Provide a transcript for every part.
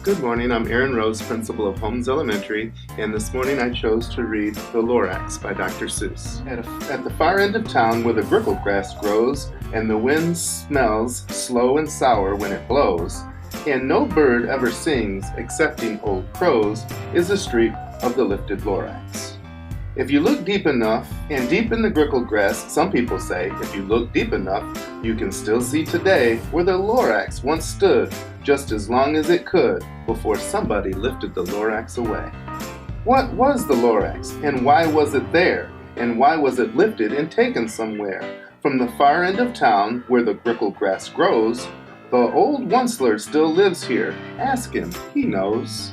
Good morning, I'm Aaron Rose, principal of Holmes Elementary, and this morning I chose to read The Lorax by Dr. Seuss. At the far end of town where the grickle grass grows, and the wind smells slow and sour when it blows, and no bird ever sings excepting old crows, is the street of the lifted Lorax. If you look deep enough, and deep in the grickle grass, some people say, if you look deep enough, you can still see today where the Lorax once stood just as long as it could before somebody lifted the Lorax away. What was the Lorax, and why was it there, and why was it lifted and taken somewhere? From the far end of town, where the grickle grass grows, the old Onceler still lives here. Ask him, he knows.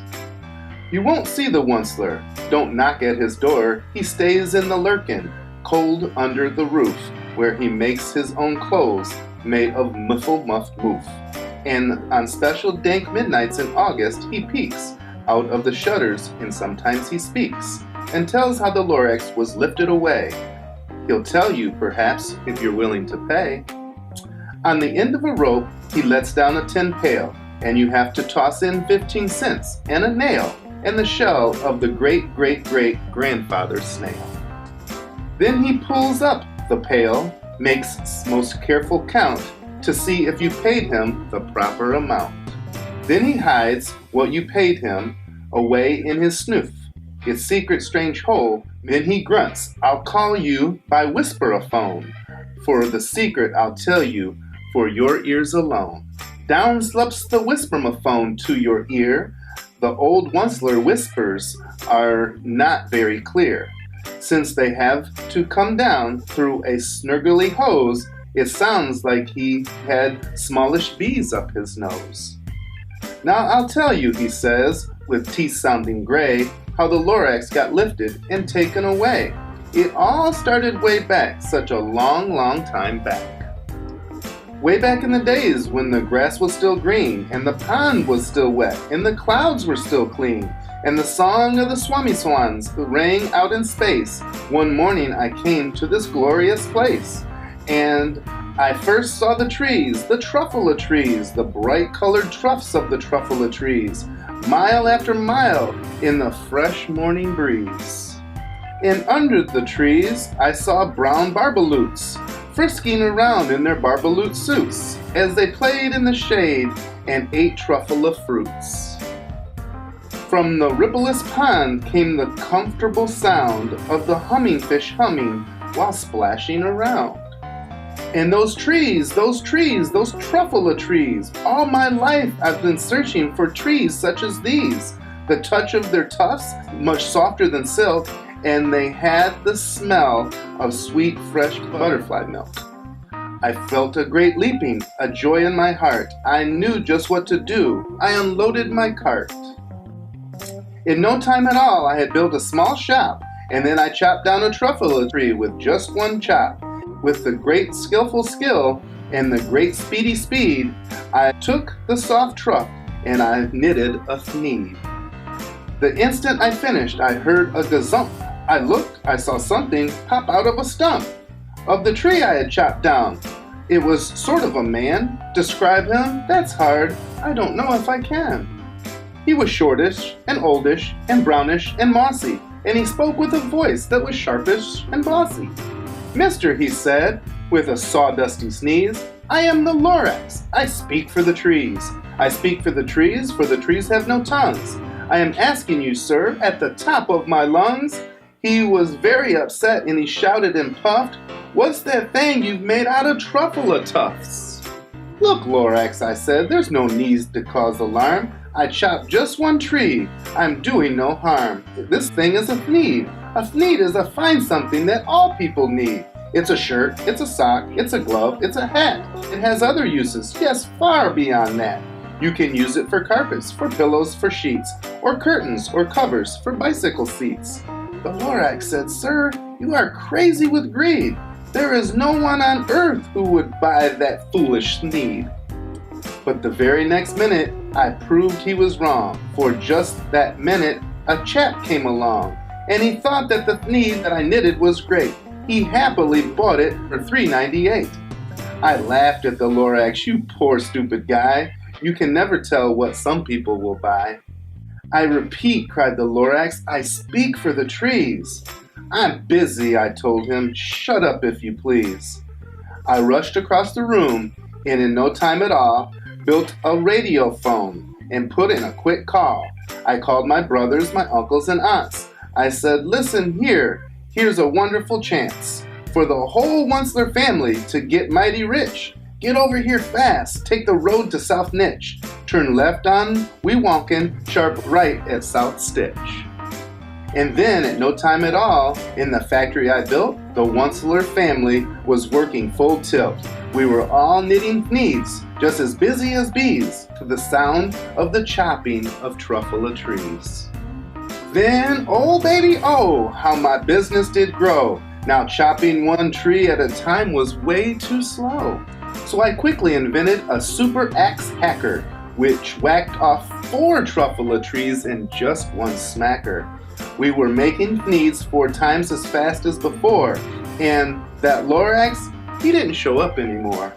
You won't see the Onceler. Don't knock at his door. He stays in the lurkin, cold under the roof, where he makes his own clothes made of muffled moof. And on special dank midnights in August, he peeks out of the shutters, and sometimes he speaks and tells how the Lorax was lifted away. He'll tell you, perhaps, if you're willing to pay. On the end of a rope, he lets down a tin pail, and you have to toss in 15 cents and a nail and the shell of the great-great-great-grandfather's snail. Then he pulls up the pail, makes most careful count to see if you paid him the proper amount. Then he hides what you paid him away in his snoof, its secret strange hole. Then he grunts, I'll call you by whisper-a-phone, for the secret I'll tell you for your ears alone. Down slips the whisper-a-phone to your ear. The old Onceler whispers are not very clear. Since they have to come down through a snurgly hose, it sounds like he had smallish bees up his nose. Now I'll tell you, he says, with teeth sounding gray, how the Lorax got lifted and taken away. It all started way back, such a long, long time back. Way back in the days when the grass was still green, and the pond was still wet, and the clouds were still clean, and the song of the swami swans rang out in space. One morning I came to this glorious place, and I first saw the trees, the truffula trees, the bright-colored tufts of the truffula trees, mile after mile in the fresh morning breeze. And under the trees I saw brown barbaloots, frisking around in their barbaloot suits as they played in the shade and ate truffula fruits. From the rippleless pond came the comfortable sound of the humming fish humming while splashing around. And those trees, those truffula trees, all my life I've been searching for trees such as these. The touch of their tufts, much softer than silk, and they had the smell of sweet, fresh butterfly milk. I felt a great leaping, a joy in my heart. I knew just what to do. I unloaded my cart. In no time at all, I had built a small shop, and then I chopped down a truffula tree with just one chop. With the great skillful skill and the great speedy speed, I took the soft truck and I knitted a thneed. The instant I finished, I heard a gazump. I looked, I saw something pop out of a stump of the tree I had chopped down. It was sort of a man. Describe him? That's hard. I don't know if I can. He was shortish and oldish and brownish and mossy, and he spoke with a voice that was sharpish and bossy. Mister, he said, with a sawdusty sneeze, I am the Lorax. I speak for the trees. I speak for the trees have no tongues. I am asking you, sir, at the top of my lungs. He was very upset and he shouted and puffed, What's that thing you've made out of truffula tufts? Look, Lorax, I said, there's no need to cause alarm. I chopped just one tree. I'm doing no harm. This thing is a thneed. A thneed is a fine something that all people need. It's a shirt, it's a sock, it's a glove, it's a hat. It has other uses, yes, far beyond that. You can use it for carpets, for pillows, for sheets, or curtains, or covers, for bicycle seats. The Lorax said, Sir, you are crazy with greed. There is no one on earth who would buy that foolish thneed. But the very next minute, I proved he was wrong. For just that minute, a chap came along, and he thought that the thneed that I knitted was great. He happily bought it for $3.98. I laughed at the Lorax, you poor stupid guy. You can never tell what some people will buy. I repeat, cried the Lorax, I speak for the trees. I'm busy, I told him. Shut up if you please. I rushed across the room and in no time at all built a radio phone and put in a quick call. I called my brothers, my uncles, and aunts. I said, listen here, here's a wonderful chance for the whole Onceler family to get mighty rich. Get over here fast, take the road to South Niche. Turn left on Weewonkin, sharp right at South Stitch. And then, at no time at all, in the factory I built, the Onceler family was working full tilt. We were all knitting needs, just as busy as bees, to the sound of the chopping of truffula trees. Then, oh baby, oh, how my business did grow. Now chopping one tree at a time was way too slow. So I quickly invented a super axe hacker, which whacked off 4 truffula trees in just one smacker. We were making needs 4 times as fast as before, and that Lorax, he didn't show up anymore.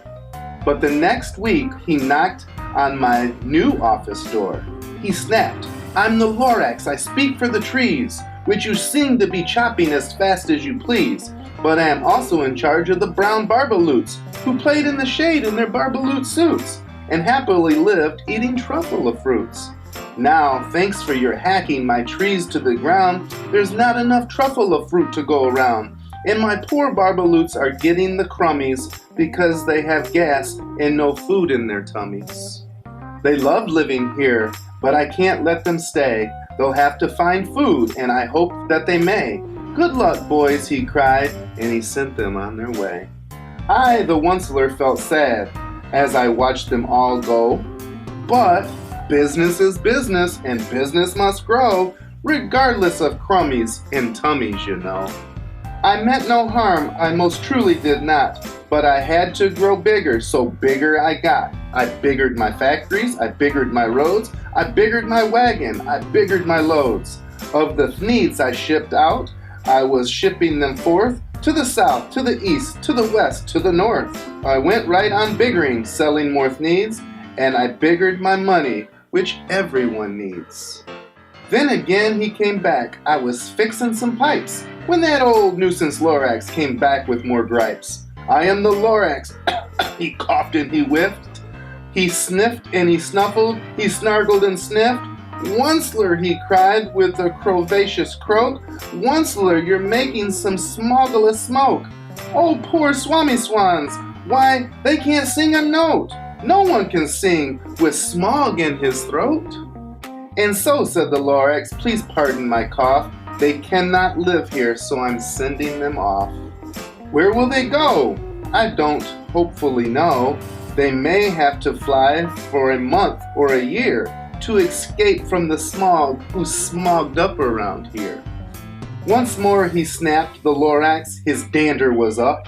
But the next week, he knocked on my new office door. He snapped, I'm the Lorax, I speak for the trees, which you seem to be chopping as fast as you please. But I am also in charge of the brown barbaloots, who played in the shade in their barbaloot suits, and happily lived eating truffula fruits. Now, thanks for your hacking my trees to the ground, there's not enough truffula fruit to go around, and my poor barbaloots are getting the crummies because they have gas and no food in their tummies. They love living here, but I can't let them stay. They'll have to find food, and I hope that they may. Good luck, boys, he cried, and he sent them on their way. I, the Onceler, felt sad as I watched them all go, but business is business, and business must grow, regardless of crummies and tummies, you know. I meant no harm, I most truly did not, but I had to grow bigger, so bigger I got. I biggered my factories, I biggered my roads, I biggered my wagon, I biggered my loads. Of the needs I shipped out, I was shipping them forth to the south, to the east, to the west, to the north. I went right on biggering, selling more needs, and I biggered my money, which everyone needs. Then again he came back. I was fixing some pipes when that old nuisance Lorax came back with more gripes. I am the Lorax. He coughed and he whiffed. He sniffed and he snuffled. He snargled and sniffed. Onceler, he cried with a crovacious croak. Onceler, you're making some smogulous smoke. Oh, poor swami swans. Why, they can't sing a note. No one can sing with smog in his throat. And so, said the Lorax, please pardon my cough. They cannot live here, so I'm sending them off. Where will they go? I don't hopefully know. They may have to fly for a month or a year to escape from the smog who's smogged up around here. Once more he snapped, the Lorax, his dander was up.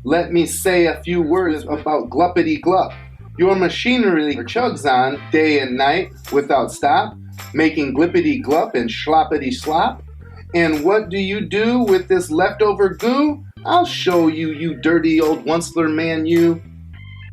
Let me say a few words about Gluppity Glup. Your machinery chugs on day and night without stop, making glippity glup and sloppity slop. And what do you do with this leftover goo? I'll show you, you dirty old Onceler man, you.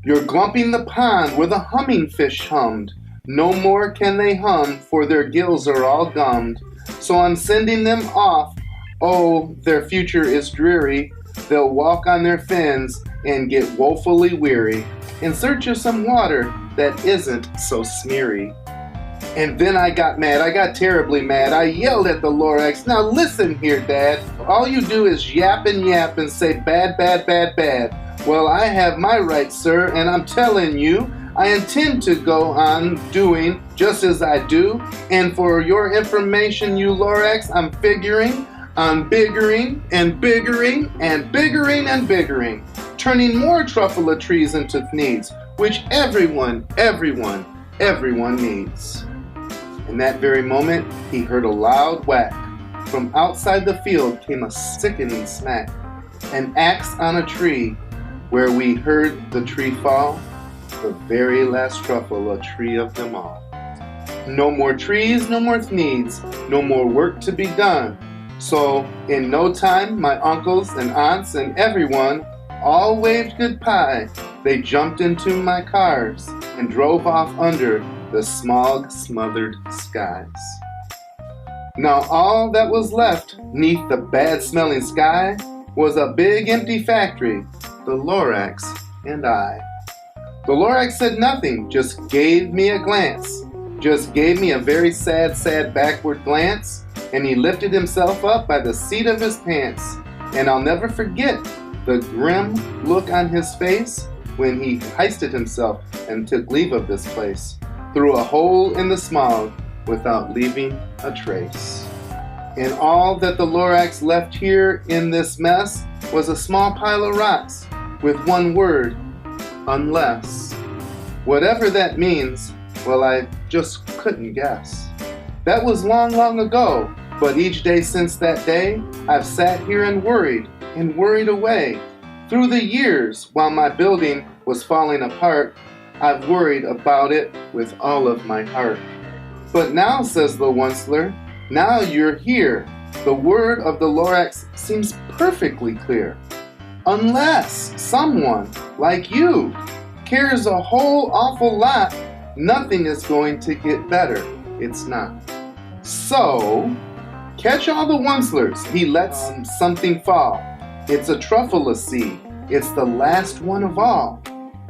You're glumping the pond where the humming fish hummed. No more can they hum, for their gills are all gummed. So I'm sending them off. Oh, their future is dreary. They'll walk on their fins and get woefully weary in search of some water that isn't so smeary. And then I got mad. I got terribly mad. I yelled at the Lorax, now listen here, Dad. All you do is yap and say bad, bad, bad, bad. Well, I have my rights, sir, and I'm telling you, I intend to go on doing just as I do. And for your information, you Lorax, I'm figuring on biggering and biggering and biggering and biggering, turning more truffula trees into needs, which everyone needs. In that very moment, he heard a loud whack. From outside the field came a sickening smack. An axe on a tree, where we heard the tree fall, the very last truffula tree of them all. No more trees, no more needs, no more work to be done. So, in no time, my uncles and aunts and everyone all waved goodbye. They jumped into my cars and drove off under the smog-smothered skies. Now all that was left 'neath the bad-smelling sky was a big empty factory, the Lorax and I. The Lorax said nothing, just gave me a glance, just gave me a very sad, sad backward glance, and he lifted himself up by the seat of his pants. And I'll never forget the grim look on his face when he hoisted himself and took leave of this place, through a hole in the smog without leaving a trace. And all that the Lorax left here in this mess was a small pile of rocks with one word, unless. Whatever that means, well, I just couldn't guess. That was long, long ago, but each day since that day, I've sat here and worried away. Through the years, while my building was falling apart, I've worried about it with all of my heart. But now, says the Onceler, now you're here. The word of the Lorax seems perfectly clear. Unless someone like you cares a whole awful lot, nothing is going to get better. It's not. So, catch all the Oncelers. He lets something fall. It's a truffula seed. It's the last one of all.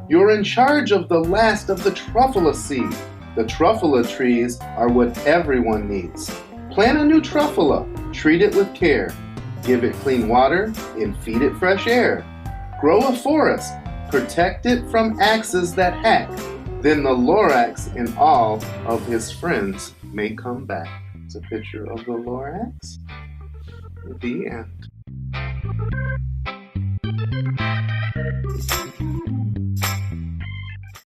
You're in charge of the last of the truffula seed. The truffula trees are what everyone needs. Plant a new truffula. Treat it with care. Give it clean water and feed it fresh air. Grow a forest. Protect it from axes that hack. Then the Lorax and all of his friends may come back. It's a picture of the Lorax. The end.